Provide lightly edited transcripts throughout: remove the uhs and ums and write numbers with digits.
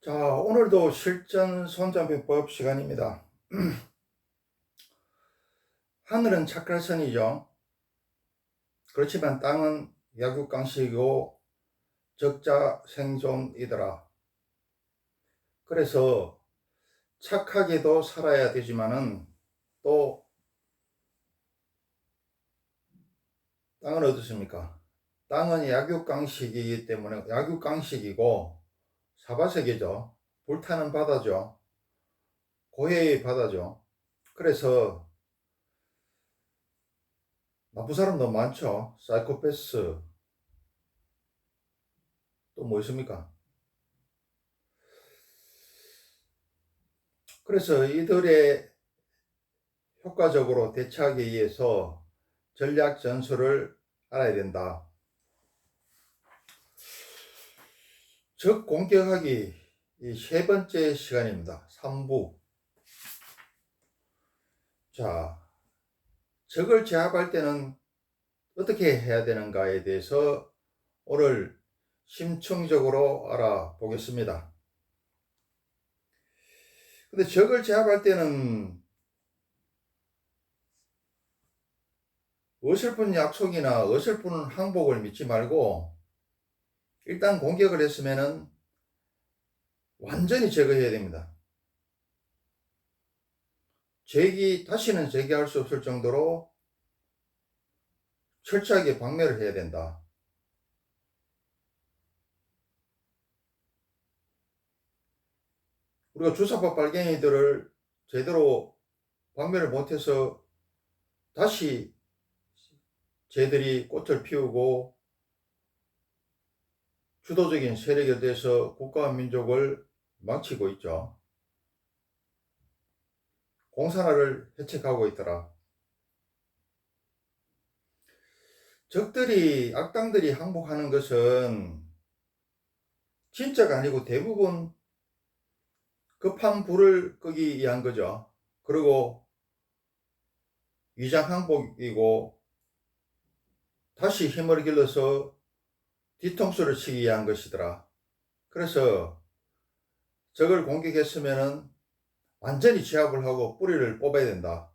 자, 오늘도 실전 손잡이법 시간입니다. 하늘은 착할선이죠. 그렇지만 땅은 약육강식이고 적자 생존이더라. 그래서 착하게도 살아야 되지만은 또 땅은 어떻습니까? 땅은 약육강식이기 때문에 약육강식이고 사바세계죠. 불타는 바다죠. 고해의 바다죠. 그래서 나쁜 사람도 많죠. 사이코패스. 또 뭐 있습니까? 그래서 이들의 효과적으로 대처하기 위해서 전략 전술을 알아야 된다. 적 공격하기 이 세 번째 시간입니다. 3부. 자, 적을 제압할 때는 어떻게 해야 되는가에 대해서 오늘 심층적으로 알아보겠습니다. 근데 적을 제압할 때는 어설픈 약속이나 어설픈 항복을 믿지 말고 일단 공격을 했으면은 완전히 제거해야 됩니다. 다시는 제기할 수 없을 정도로 철저하게 박멸을 해야 된다. 우리가 주사파 빨갱이들을 제대로 박멸을 못해서 다시 쟤들이 꽃을 피우고 주도적인 세력이 돼서 국가와 민족을 망치고 있죠. 공산화를 해책하고 있더라. 악당들이 항복하는 것은 진짜가 아니고 대부분 급한 불을 끄기 위한 거죠. 그리고 위장 항복이고 다시 힘을 길러서 뒤통수를 치기 위한 것이더라. 그래서 적을 공격했으면 완전히 제압을 하고 뿌리를 뽑아야 된다.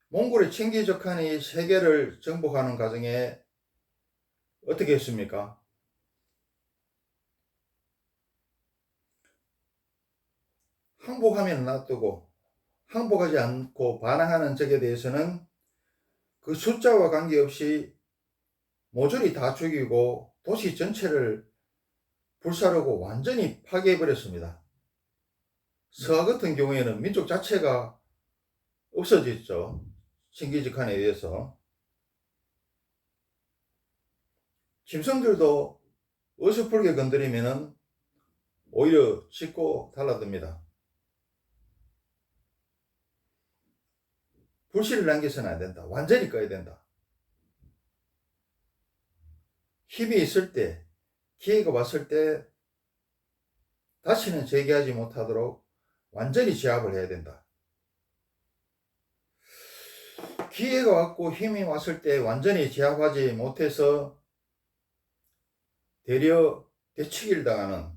몽골의 칭기즈칸이 세계를 정복하는 과정에 어떻게 했습니까? 항복하면 놔두고 항복하지 않고 반항하는 적에 대해서는 그 숫자와 관계없이 모조리 다 죽이고 도시 전체를 불사르고 완전히 파괴해버렸습니다. 서하 같은 경우에는 민족 자체가 없어졌죠. 칭기즈칸에 의해서. 짐승들도 어설프게 건드리면 오히려 짖고 달라듭니다. 불씨를 남겨서는 안 된다. 완전히 꺼야 된다. 힘이 있을 때, 기회가 왔을 때 다시는 재개하지 못하도록 완전히 제압을 해야 된다. 기회가 왔고 힘이 왔을 때 완전히 제압하지 못해서 되려 되치기를 당하는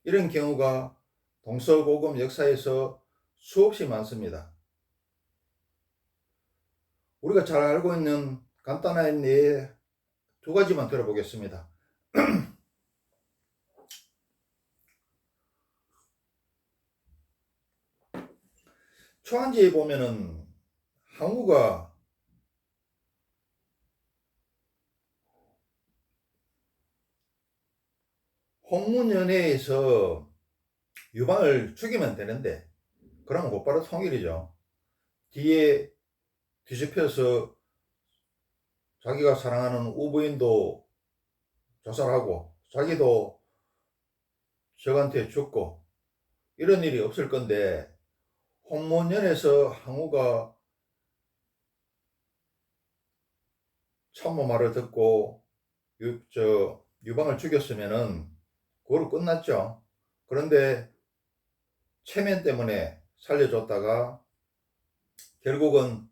이런 경우가 동서고금 역사에서 수없이 많습니다. 우리가 잘 알고 있는 간단한 예 두 가지만 들어보겠습니다. 초한지에 보면은 항우가 홍문연회에서 유방을 죽이면 되는데 그러면 곧바로 통일이죠. 뒤에 뒤집혀서 자기가 사랑하는 우부인도 자살하고 자기도 적한테 죽고 이런 일이 없을 건데 홍문연에서 항우가 참모 말을 듣고 유방을 죽였으면은 그거로 끝났죠. 그런데 체면 때문에 살려줬다가 결국은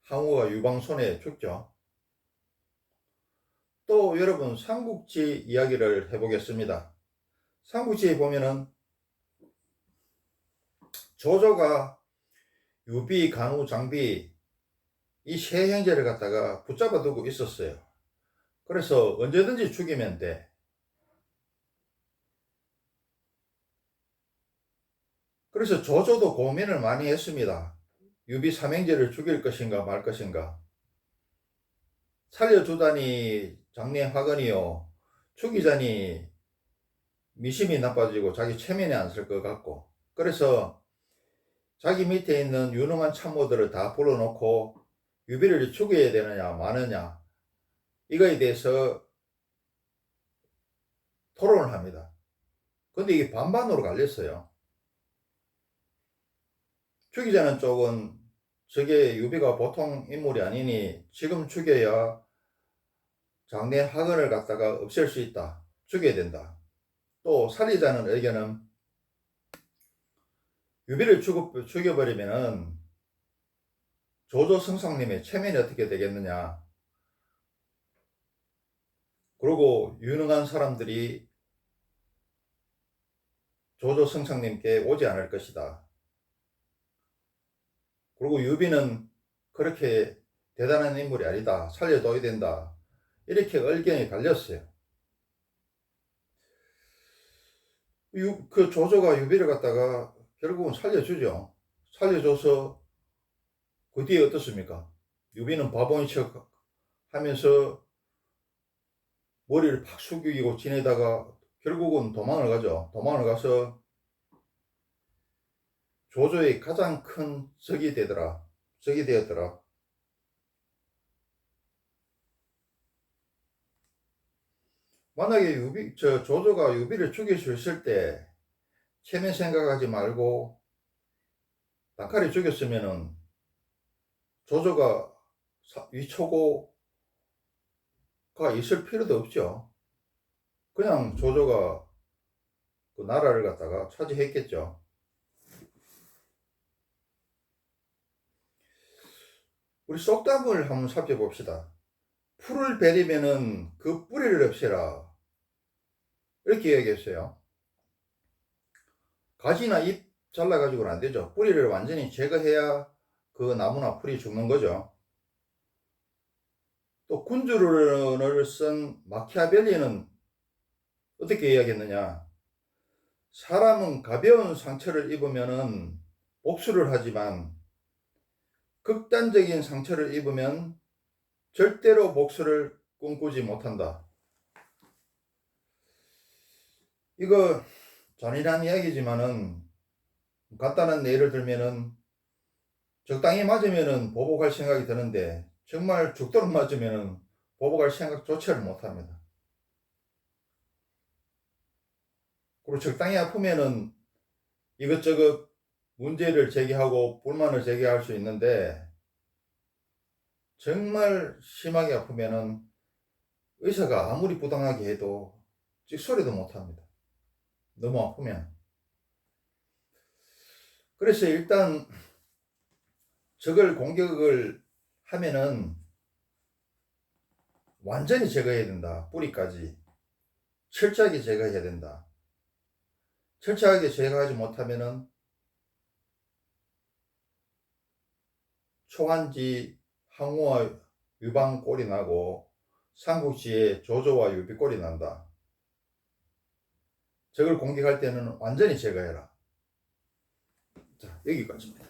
항우가 유방 손에 죽죠. 또 여러분 삼국지 이야기를 해보겠습니다. 삼국지에 보면은 조조가 유비, 간우, 장비 이 세 형제를 갖다가 붙잡아 두고 있었어요. 그래서 언제든지 죽이면 돼. 그래서 조조도 고민을 많이 했습니다. 유비 삼형제를 죽일 것인가 말 것인가. 살려주다니 장래 화근이요, 죽이자니 미심이 나빠지고 자기 체면에 안 쓸 것 같고. 그래서 자기 밑에 있는 유능한 참모들을 다 불러놓고 유비를 죽여야 되느냐 마느냐 이거에 대해서 토론을 합니다. 근데 이게 반반으로 갈렸어요. 죽이자는 쪽은 저게 유비가 보통 인물이 아니니 지금 죽여야 장래 학원을 갖다가 없앨 수 있다, 죽여야 된다. 또 살리자는 의견은 유비를 죽여버리면은 조조 성상님의 체면이 어떻게 되겠느냐, 그리고 유능한 사람들이 조조 성상님께 오지 않을 것이다. 그리고 유비는 그렇게 대단한 인물이 아니다, 살려둬야 된다. 이렇게 의견이 갈렸어요. 그 조조가 유비를 갖다가 결국은 살려주죠. 살려줘서 그 뒤에 어떻습니까? 유비는 바보인 척 하면서 머리를 팍 숙이고 지내다가 결국은 도망을 가죠. 도망을 가서 조조의 가장 큰 적이 되었더라. 만약에 조조가 유비를 죽일 수 있을 때 체면 생각하지 말고 단칼에 죽였으면은 조조가 위초고가 있을 필요도 없죠. 그냥 조조가 그 나라를 갖다가 차지했겠죠. 우리 속담을 한번 살펴봅시다. 풀을 베리면은 그 뿌리를 없애라, 이렇게 얘기했어요. 가지나 잎 잘라가지고는 안 되죠. 뿌리를 완전히 제거해야 그 나무나 풀이 죽는 거죠. 또 군주론을 쓴 마키아벨리는 어떻게 이야기했느냐. 사람은 가벼운 상처를 입으면은 복수를 하지만 극단적인 상처를 입으면 절대로 복수를 꿈꾸지 못한다. 이거 잔인한 이야기지만은 간단한 예를 들면은 적당히 맞으면은 보복할 생각이 드는데 정말 죽도록 맞으면은 보복할 생각조차를 못합니다. 그리고 적당히 아프면은 이것저것 문제를 제기하고 불만을 제기할 수 있는데 정말 심하게 아프면은 의사가 아무리 부당하게 해도 찍소리도 못합니다. 너무 아프면. 그래서 일단 적을 공격을 하면은 완전히 제거해야 된다. 뿌리까지 철저하게 제거해야 된다. 철저하게 제거하지 못하면은 초한지 항우와 유방 꼴이 나고 삼국지에 조조와 유비 꼴이 난다. 적을 공격할 때는 완전히 제거해라. 자, 여기까지입니다.